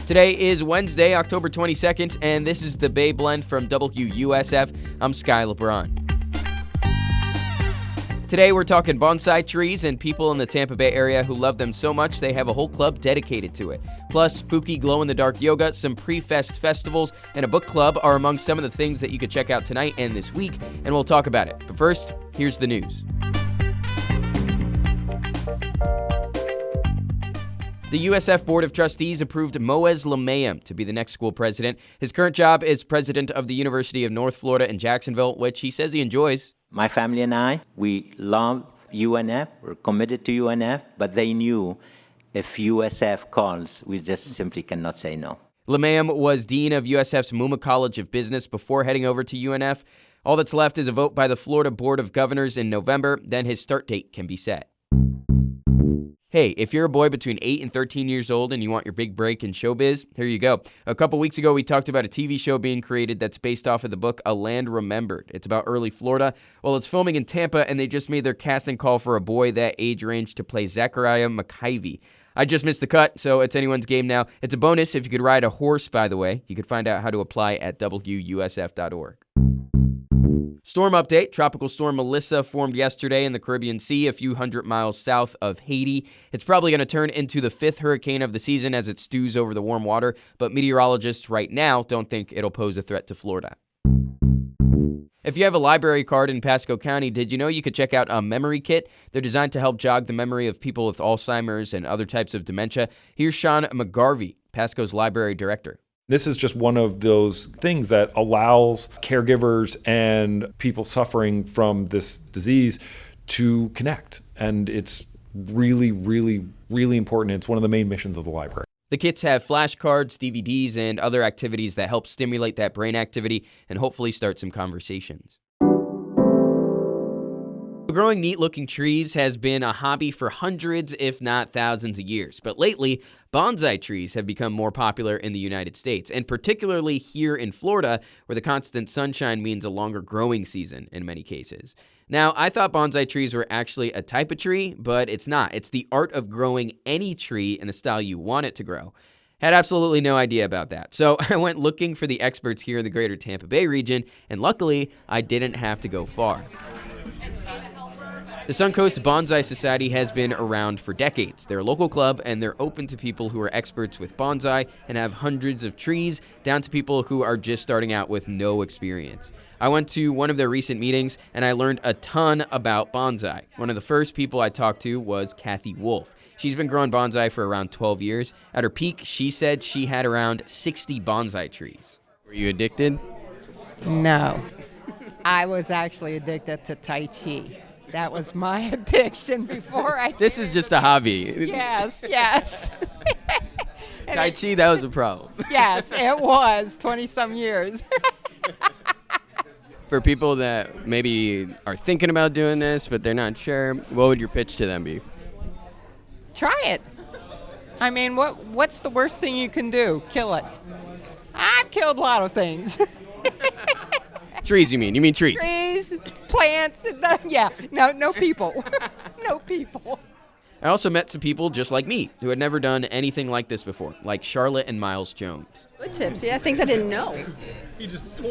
Today is Wednesday, October 22nd, and this is the Bay Blend from WUSF. I'm Sky LeBron. Today we're talking bonsai trees and people in the Tampa Bay area who love them so much they have a whole club dedicated to it. Plus, spooky glow-in-the-dark yoga, some pre-fest festivals, and a book club are among some of the things that you could check out tonight and this week, and we'll talk about it. But first, here's the news. The USF Board of Trustees approved Moez Lamayam to be the next school president. His current job is president of the University of North Florida in Jacksonville, which he says he enjoys. My family and I, we love UNF, we're committed to UNF, but they knew if USF calls, we just simply cannot say no. Lamayam was dean of USF's Muma College of Business before heading over to UNF. All that's left is a vote by the Florida Board of Governors in November, then his start date can be set. Hey, if you're a boy between 8 and 13 years old and you want your big break in showbiz, here you go. A couple weeks ago, we talked about a TV show being created that's based off of the book A Land Remembered. It's about early Florida. Well, it's filming in Tampa, and they just made their casting call for a boy that age range to play Zachariah McIvy. I just missed the cut, so it's anyone's game now. It's a bonus if you could ride a horse, by the way. You could find out how to apply at WUSF.org. Storm update. Tropical storm Melissa formed yesterday in the Caribbean Sea a few hundred miles south of Haiti. It's probably going to turn into the 5th hurricane of the season as it stews over the warm water, but meteorologists right now don't think it'll pose a threat to Florida. If you have a library card in Pasco County, did you know you could check out a memory kit? They're designed to help jog the memory of people with Alzheimer's and other types of dementia. Here's Sean McGarvey, Pasco's library director. This is just one of those things that allows caregivers and people suffering from this disease to connect. And it's really, really, really important. It's one of the main missions of the library. The kits have flashcards, DVDs, and other activities that help stimulate that brain activity and hopefully start some conversations. Growing neat-looking trees has been a hobby for hundreds, if not thousands of years. But lately, bonsai trees have become more popular in the United States, and particularly here in Florida, where the constant sunshine means a longer growing season in many cases. Now, I thought bonsai trees were actually a type of tree, but it's not. It's the art of growing any tree in the style you want it to grow. Had absolutely no idea about that. So I went looking for the experts here in the greater Tampa Bay region, and luckily, I didn't have to go far. The Suncoast Bonsai Society has been around for decades. They're a local club, and they're open to people who are experts with bonsai and have hundreds of trees, down to people who are just starting out with no experience. I went to one of their recent meetings, and I learned a ton about bonsai. One of the first people I talked to was Kathy Wolf. She's been growing bonsai for around 12 years. At her peak, she said she had around 60 bonsai trees. Were you addicted? No. I was actually addicted to Tai Chi. That was my addiction before I... This is just a hobby. Yes. Tai Chi, that was a problem. Yes, it was 20-some years. For people that maybe are thinking about doing this, but they're not sure, what would your pitch to them be? Try it. I mean, what's the worst thing you can do? Kill it. I've killed a lot of things. Trees, you mean? You mean trees? Trees, plants, yeah. No people. No people. I also met some people just like me who had never done anything like this before, like Charlotte and Miles Jones. Good tips, yeah, things I didn't know.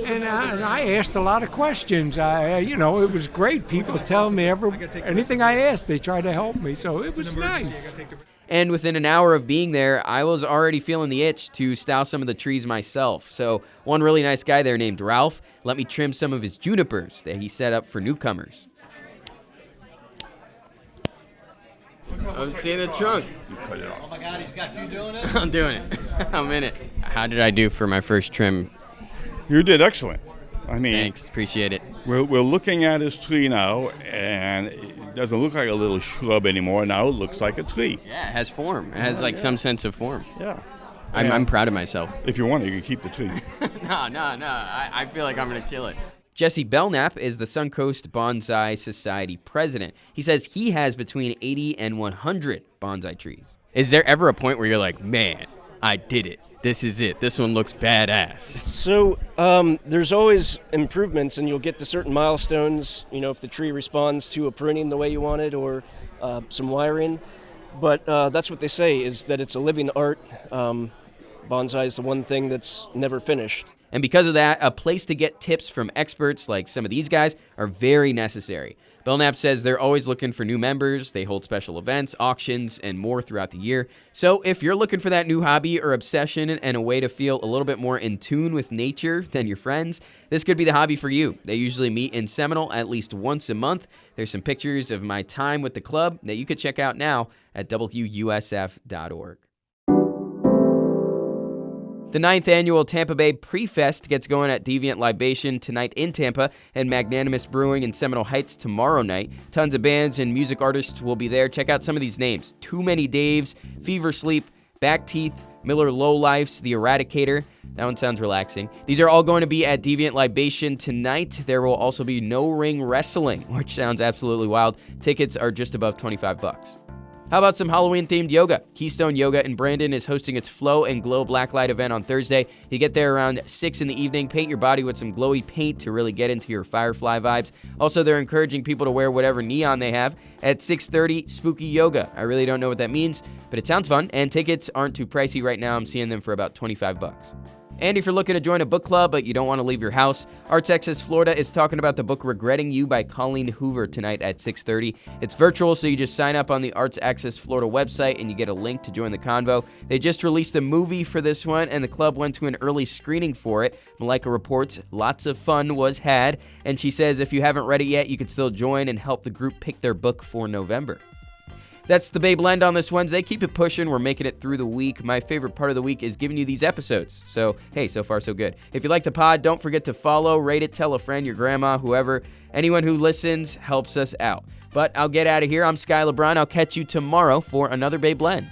And I asked a lot of questions. It was great. People tell me anything I asked, they try to help me, so it was nice. And within an hour of being there, I was already feeling the itch to style some of the trees myself. So one really nice guy there named Ralph let me trim some of his junipers that he set up for newcomers. I'm seeing the trunk. Oh my God, he's got you doing it? I'm doing it. I'm in it. How did I do for my first trim? You did excellent. I mean, thanks, appreciate it. We're looking at his tree now, and it doesn't look like a little shrub anymore. Now it looks like a tree. Yeah, it has form. It has some sense of form. Yeah. I'm proud of myself. If you want it, you can keep the tree. No. I feel like I'm going to kill it. Jesse Belknap is the Suncoast Bonsai Society president. He says he has between 80 and 100 bonsai trees. Is there ever a point where you're like, man, I did it. This is it. This one looks badass. So there's always improvements, and you'll get to certain milestones, if the tree responds to a pruning the way you want it or some wiring. But that's what they say, is that it's a living art. Bonsai is the one thing that's never finished. And because of that, a place to get tips from experts like some of these guys are very necessary. Belknap says they're always looking for new members, they hold special events, auctions, and more throughout the year. So if you're looking for that new hobby or obsession and a way to feel a little bit more in tune with nature than your friends, this could be the hobby for you. They usually meet in Seminole at least once a month. There's some pictures of my time with the club that you could check out now at WUSF.org. The 9th annual Tampa Bay Pre-Fest gets going at Deviant Libation tonight in Tampa and Magnanimous Brewing in Seminole Heights tomorrow night. Tons of bands and music artists will be there. Check out some of these names: Too Many Daves, Fever Sleep, Back Teeth, Miller Lowlifes, The Eradicator. That one sounds relaxing. These are all going to be at Deviant Libation tonight. There will also be No Ring Wrestling, which sounds absolutely wild. Tickets are just above $25. How about some Halloween-themed yoga? Keystone Yoga in Brandon is hosting its Flow and Glow Blacklight event on Thursday. You get there around 6 in the evening. Paint your body with some glowy paint to really get into your Firefly vibes. Also, they're encouraging people to wear whatever neon they have. At 6:30, Spooky Yoga. I really don't know what that means, but it sounds fun, and tickets aren't too pricey right now. I'm seeing them for about $25. And if you're looking to join a book club but you don't want to leave your house, Arts Access Florida is talking about the book Regretting You by Colleen Hoover tonight at 6:30. It's virtual, so you just sign up on the Arts Access Florida website and you get a link to join the convo. They just released a movie for this one, and the club went to an early screening for it. Malika reports lots of fun was had, and she says if you haven't read it yet, you could still join and help the group pick their book for November. That's the Bay Blend on this Wednesday. Keep it pushing. We're making it through the week. My favorite part of the week is giving you these episodes. So, hey, so far so good. If you like the pod, don't forget to follow, rate it, tell a friend, your grandma, whoever. Anyone who listens helps us out. But I'll get out of here. I'm Sky LeBron. I'll catch you tomorrow for another Bay Blend.